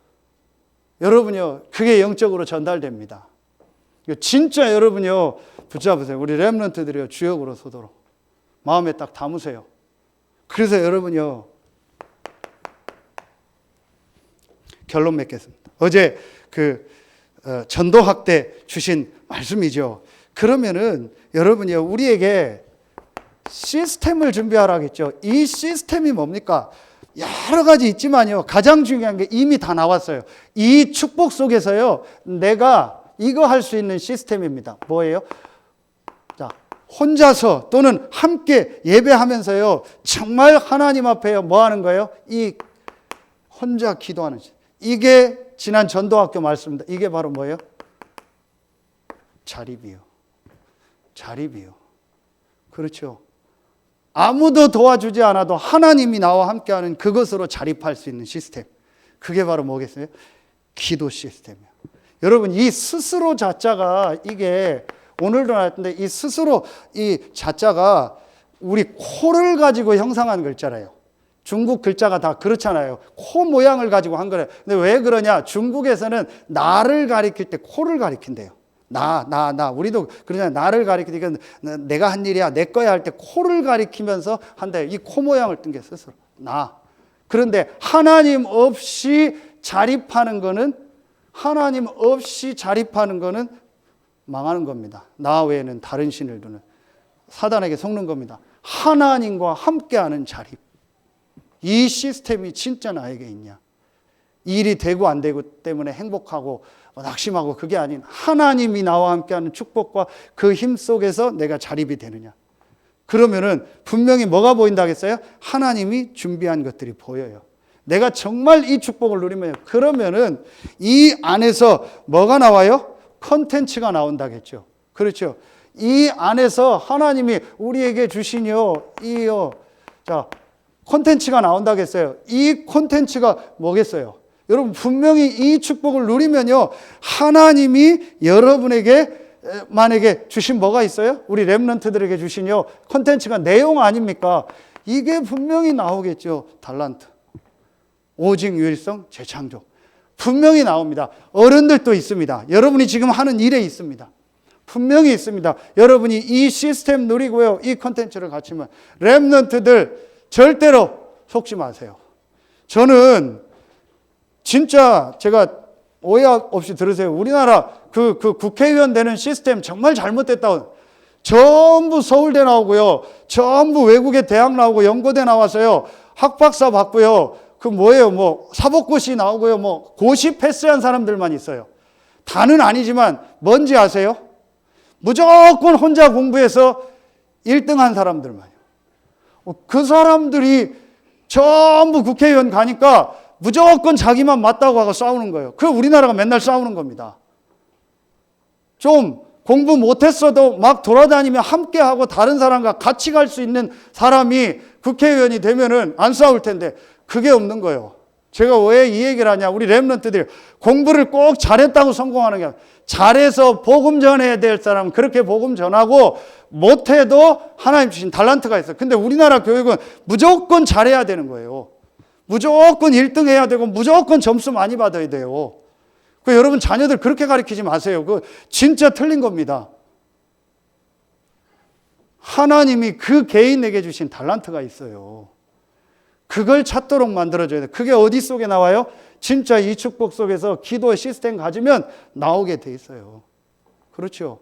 여러분요 그게 영적으로 전달됩니다. 진짜 여러분요 붙잡으세요. 우리 렘넌트들이요 주역으로 서도록 마음에 딱 담으세요. 그래서 여러분요 결론 맺겠습니다. 어제 전도학 때 주신 말씀이죠. 그러면은 여러분요 우리에게 시스템을 준비하라겠죠. 이 시스템이 뭡니까? 여러 가지 있지만요. 가장 중요한 게 이미 다 나왔어요. 이 축복 속에서요. 내가 이거 할 수 있는 시스템입니다. 뭐예요? 자, 혼자서 또는 함께 예배하면서요. 정말 하나님 앞에요. 뭐 하는 거예요? 이 혼자 기도하는 이게 지난 전도학교 말씀입니다. 이게 바로 뭐예요? 자립이요. 자립이요. 그렇죠. 아무도 도와주지 않아도 하나님이 나와 함께하는 그것으로 자립할 수 있는 시스템. 그게 바로 뭐겠어요? 기도 시스템이에요. 여러분, 이 스스로 자자가 이게 오늘도 나왔는데 이 스스로 이 자자가 우리 코를 가지고 형상한 글자래요. 중국 글자가 다 그렇잖아요. 코 모양을 가지고 한 거래요. 근데 왜 그러냐? 중국에서는 나를 가리킬 때 코를 가리킨대요. 나. 우리도 그러잖아요. 나를 가리키니까 내가 한 일이야, 내 거야 할 때 코를 가리키면서 한대요. 이 코 모양을 뜬 게 스스로. 나. 그런데 하나님 없이 자립하는 거는 망하는 겁니다. 나 외에는 다른 신을 두는 사단에게 속는 겁니다. 하나님과 함께하는 자립. 이 시스템이 진짜 나에게 있냐? 일이 되고 안 되고 때문에 행복하고 낙심하고 그게 아닌 하나님이 나와 함께하는 축복과 그 힘 속에서 내가 자립이 되느냐. 그러면은 분명히 뭐가 보인다 했어요? 하나님이 준비한 것들이 보여요. 내가 정말 이 축복을 누리면 그러면은 이 안에서 뭐가 나와요? 컨텐츠가 나온다겠죠. 그렇죠. 이 안에서 하나님이 우리에게 주시니요. 자, 콘텐츠가 나온다겠어요. 이 콘텐츠가 뭐겠어요? 여러분 분명히 이 축복을 누리면요. 하나님이 여러분에게 만약에 주신 뭐가 있어요? 우리 렘넌트들에게 주신요. 콘텐츠가 내용 아닙니까? 이게 분명히 나오겠죠. 달란트. 오직 유일성 재창조. 분명히 나옵니다. 어른들도 있습니다. 여러분이 지금 하는 일에 있습니다. 분명히 있습니다. 여러분이 이 시스템 누리고요. 이 콘텐츠를 갖추면 렘넌트들 절대로 속지 마세요. 저는 진짜 제가 오해 없이 들으세요. 우리나라 그 국회의원 되는 시스템 정말 잘못됐다고. 전부 서울대 나오고요. 전부 외국의 대학 나오고 연고대 나와서요. 학박사 받고요. 그 뭐예요? 뭐 사법고시 나오고요. 뭐 고시 패스한 사람들만 있어요. 다는 아니지만 뭔지 아세요? 무조건 혼자 공부해서 1등한 사람들만요. 그 사람들이 전부 국회의원 가니까 무조건 자기만 맞다고 하고 싸우는 거예요. 그 우리나라가 맨날 싸우는 겁니다. 좀 공부 못했어도 막 돌아다니며 함께하고 다른 사람과 같이 갈 수 있는 사람이 국회의원이 되면은 안 싸울 텐데 그게 없는 거예요. 제가 왜 이 얘기를 하냐. 우리 렘넌트들이 공부를 꼭 잘했다고 성공하는 게 아니라 잘해서 복음 전해야 될 사람은 그렇게 복음 전하고 못해도 하나님 주신 달란트가 있어요. 근데 우리나라 교육은 무조건 잘해야 되는 거예요. 무조건 1등 해야 되고 무조건 점수 많이 받아야 돼요. 그 여러분 자녀들 그렇게 가르치지 마세요. 그 진짜 틀린 겁니다. 하나님이 그 개인에게 주신 달란트가 있어요. 그걸 찾도록 만들어줘야 돼요. 그게 어디 속에 나와요? 진짜 이 축복 속에서 기도의 시스템 가지면 나오게 돼 있어요. 그렇죠.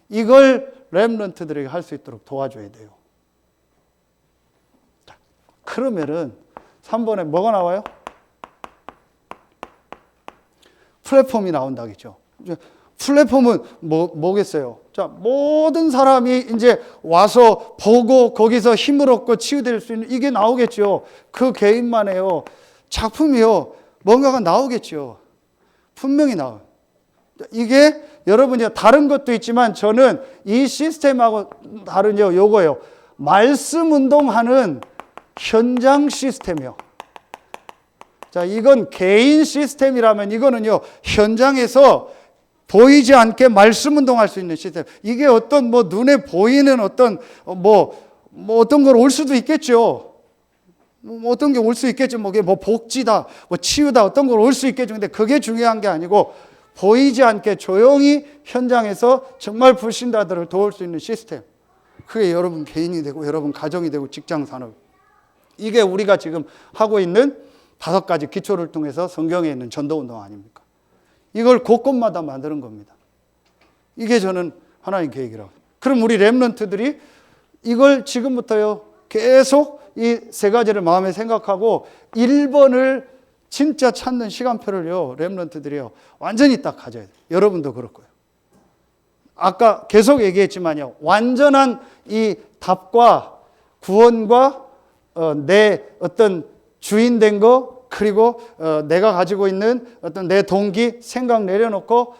이걸 렘넌트들에게 할 수 있도록 도와줘야 돼요. 자, 그러면은 3번에 뭐가 나와요? 플랫폼이 나온다겠죠. 플랫폼은 뭐겠어요? 자, 모든 사람이 이제 와서 보고 거기서 힘을 얻고 치유될 수 있는 이게 나오겠죠. 그 개인만의요. 작품이요. 뭔가가 나오겠죠. 분명히 나와요. 이게 여러분이 다른 것도 있지만 저는 이 시스템하고 다른요. 요거예요. 말씀 운동하는 현장 시스템이요. 자, 이건 개인 시스템이라면 이거는요. 현장에서 보이지 않게 말씀 운동할 수 있는 시스템. 이게 어떤 뭐 눈에 보이는 어떤 어떤 걸 올 수도 있겠죠. 어떤 게 올 수 있겠죠. 뭐 복지다, 뭐 치유다, 어떤 걸 올 수 있겠죠. 근데 그게 중요한 게 아니고 보이지 않게 조용히 현장에서 정말 불신자들을 도울 수 있는 시스템. 그게 여러분 개인이 되고 여러분 가정이 되고 직장 산업. 이게 우리가 지금 하고 있는 5가지 기초를 통해서 성경에 있는 전도운동 아닙니까? 이걸 곳곳마다 만드는 겁니다. 이게 저는 하나님 계획이라고. 그럼 우리 렘넌트들이 이걸 지금부터요 계속 이 세 가지를 마음에 생각하고 1번을 진짜 찾는 시간표를요 렘넌트들이요 완전히 딱 가져야 돼요. 여러분도 그렇고요. 아까 계속 얘기했지만요, 완전한 이 답과 구원과 내 어떤 주인된 거, 그리고 내가 가지고 있는 어떤 내 동기, 생각 내려놓고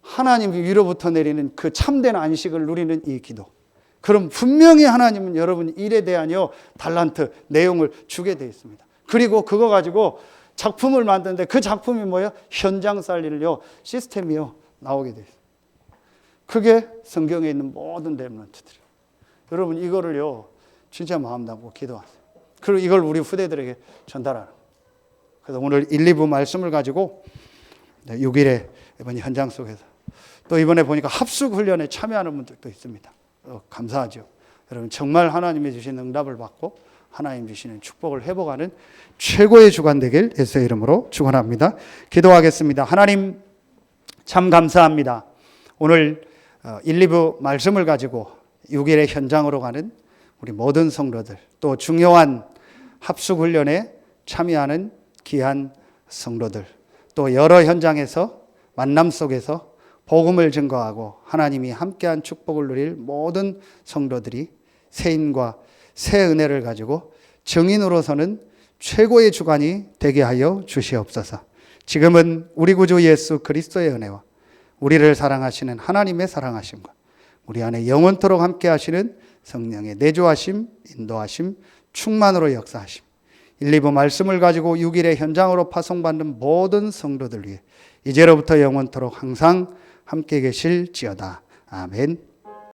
하나님 위로부터 내리는 그 참된 안식을 누리는 이 기도. 그럼 분명히 하나님은 여러분 일에 대한요 달란트, 내용을 주게 되어 있습니다. 그리고 그거 가지고 작품을 만드는데 그 작품이 뭐예요? 현장 살릴요 시스템이요 나오게 되어 있어요. 그게 성경에 있는 모든 렘넌트들. 여러분 이거를요 진짜 마음 담고 기도하세요. 그리고 이걸 우리 후대들에게 전달하는. 그래서 오늘 1, 2부 말씀을 가지고 6일에 이번 현장 속에서 또 이번에 보니까 합숙 훈련에 참여하는 분들도 있습니다. 감사하죠. 여러분 정말 하나님이 주신 응답을 받고 하나님 주시는 축복을 회복하는 최고의 주간 되길 예수의 이름으로 축원합니다. 기도하겠습니다. 하나님 참 감사합니다. 오늘 1, 2부 말씀을 가지고 6일의 현장으로 가는 우리 모든 성도들, 또 중요한 합숙 훈련에 참여하는 귀한 성도들, 또 여러 현장에서 만남 속에서 복음을 증거하고 하나님이 함께한 축복을 누릴 모든 성도들이 새 힘과 새 은혜를 가지고 증인으로서는 최고의 주관이 되게 하여 주시옵소서. 지금은 우리 구주 예수 그리스도의 은혜와 우리를 사랑하시는 하나님의 사랑하심과 우리 안에 영원토록 함께 하시는 성령의 내주하심, 인도하심, 충만으로 역사하심, 1, 2부 말씀을 가지고 6일의 현장으로 파송받는 모든 성도들 위해 이제로부터 영원토록 항상 함께 계실지어다. 아멘.